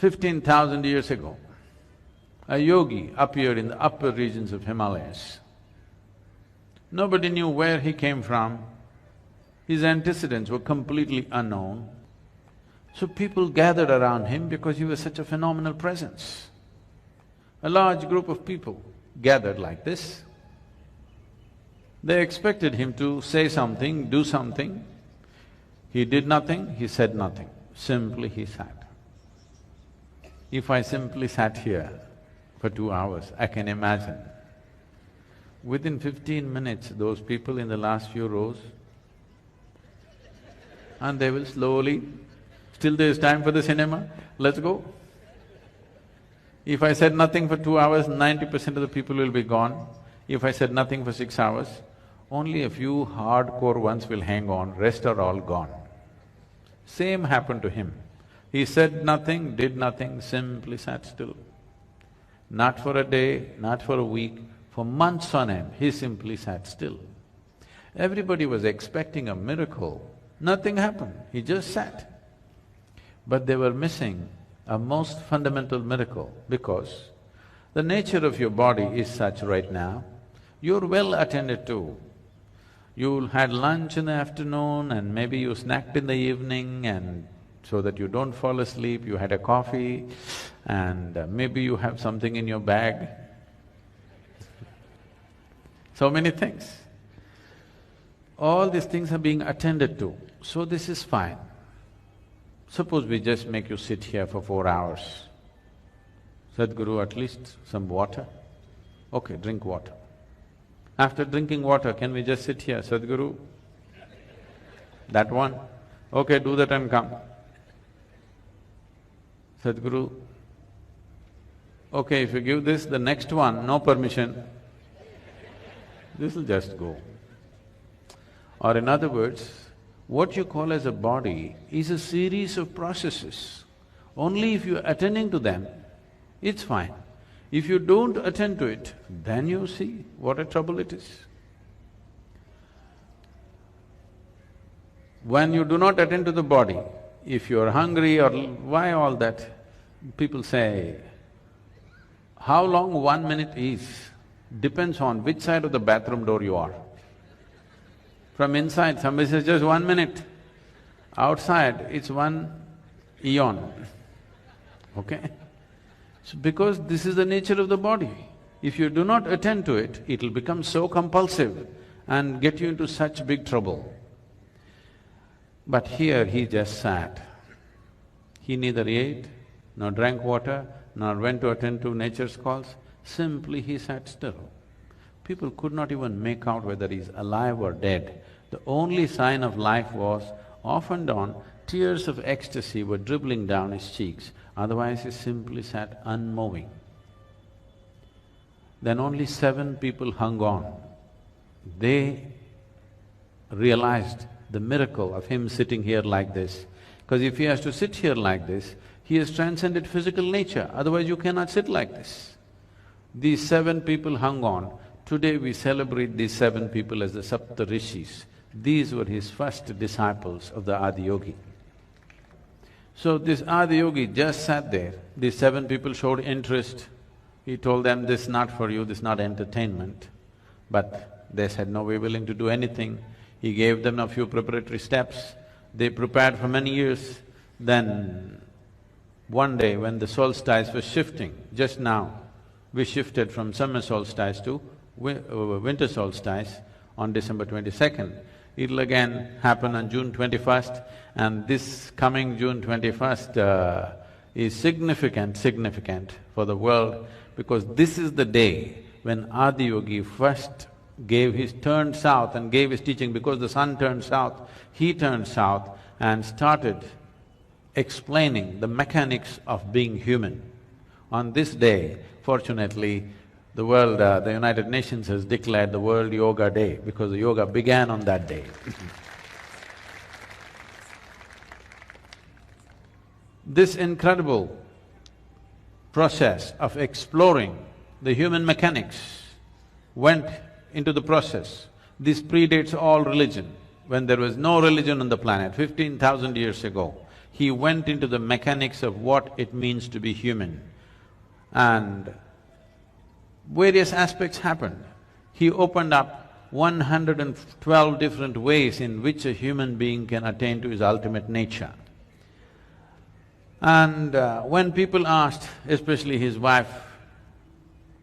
15,000 years ago, a yogi appeared in the upper regions of Himalayas. Nobody knew where he came from, his antecedents were completely unknown. So people gathered around him because he was such a phenomenal presence. A large group of people gathered like this. They expected him to say something, do something. He did nothing, he said nothing, simply he sat. If I simply sat here for 2 hours, I can imagine, within 15 minutes, those people in the last few rows, and they will slowly, still there's time for the cinema, let's go. If I said nothing for 2 hours, 90% of the people will be gone. If I said nothing for 6 hours, only a few hardcore ones will hang on, rest are all gone. Same happened to him. He said nothing, did nothing, simply sat still. Not for a day, not for a week, for months on end, he simply sat still. Everybody was expecting a miracle, nothing happened, he just sat. But they were missing a most fundamental miracle because the nature of your body is such right now, you're well attended to. You had lunch in the afternoon and maybe you snacked in the evening and so that you don't fall asleep, you had a coffee and maybe you have something in your bag. So many things. All these things are being attended to, so this is fine. Suppose we just make you sit here for 4 hours. Sadhguru, at least some water? Okay, drink water. After drinking water, can we just sit here, Sadhguru? That one? Okay, do that and come. Sadhguru, okay, if you give this, the next one, no permission, this'll just go. Or in other words, what you call as a body is a series of processes. Only if you're attending to them, it's fine. If you don't attend to it, then you see what a trouble it is. When you do not attend to the body, if you're hungry or why all that, people say, how long 1 minute is, depends on which side of the bathroom door you are. From inside, somebody says just 1 minute. Outside, it's 1 eon, okay? So because this is the nature of the body. If you do not attend to it, it'll become so compulsive and get you into such big trouble. But here he just sat. He neither ate, nor drank water, nor went to attend to nature's calls, simply he sat still. People could not even make out whether he's alive or dead. The only sign of life was, off and on, tears of ecstasy were dribbling down his cheeks, otherwise he simply sat unmoving. Then only 7 people hung on. They realized the miracle of him sitting here like this. Because if he has to sit here like this, he has transcended physical nature, otherwise you cannot sit like this. These 7 people hung on. Today we celebrate these 7 people as the Saptarishis. These were his first disciples of the adiyogi. So this adiyogi just sat there, these 7 people showed interest. He told them, this is not for you, this is not entertainment. But they said, no, we're willing to do anything. He gave them a few preparatory steps. They prepared for many years. Then one day when the solstice was shifting, just now, we shifted from summer solstice to winter solstice on December 22nd. It'll again happen on June 21st, and this coming June 21st is significant for the world because this is the day when Adiyogi first turned south and gave his teaching. Because the sun turned south, he turned south and started explaining the mechanics of being human. On this day, fortunately, the world, the United Nations has declared the World Yoga Day because the yoga began on that day. This incredible process of exploring the human mechanics went into the process. This predates all religion. When there was no religion on the planet, 15,000 years ago, He went into the mechanics of what it means to be human, and various aspects happened. He opened up 112 different ways in which a human being can attain to his ultimate nature. And when people asked, especially his wife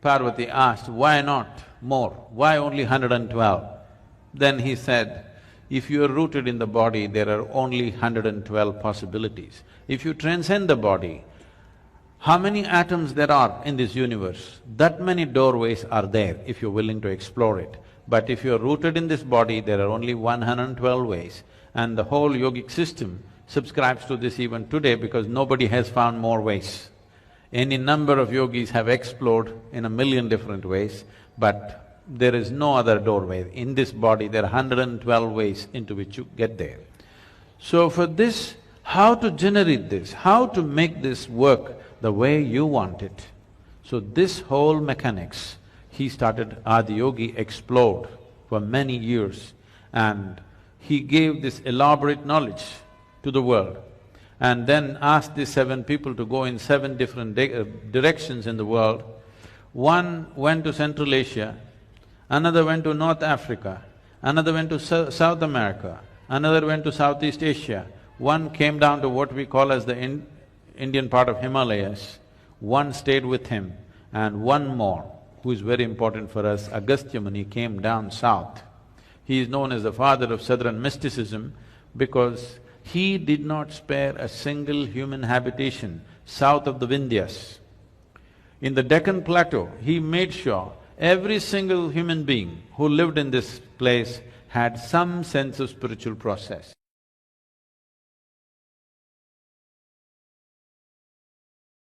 Parvati asked, why not more? Why only 112? Then he said, if you are rooted in the body, there are only 112 possibilities. If you transcend the body, how many atoms there are in this universe, that many doorways are there if you're willing to explore it. But if you're rooted in this body, there are only 112 ways, and the whole yogic system subscribes to this even today because nobody has found more ways. Any number of yogis have explored in 1,000,000 different ways, but there is no other doorway. In this body, there are 112 ways into which you get there. So for this, how to generate this, how to make this work the way you want it. So this whole mechanics, he started, Adiyogi explored for many years, and he gave this elaborate knowledge to the world, and then asked these 7 people to go in 7 different directions in the world. One went to Central Asia, another went to North Africa, another went to South America, another went to Southeast Asia, one came down to what we call as the Indian part of Himalayas, one stayed with him, and one more, who is very important for us, Agastya Muni, came down south. He is known as the father of southern mysticism because he did not spare a single human habitation south of the Vindhyas. In the Deccan Plateau, he made sure every single human being who lived in this place had some sense of spiritual process.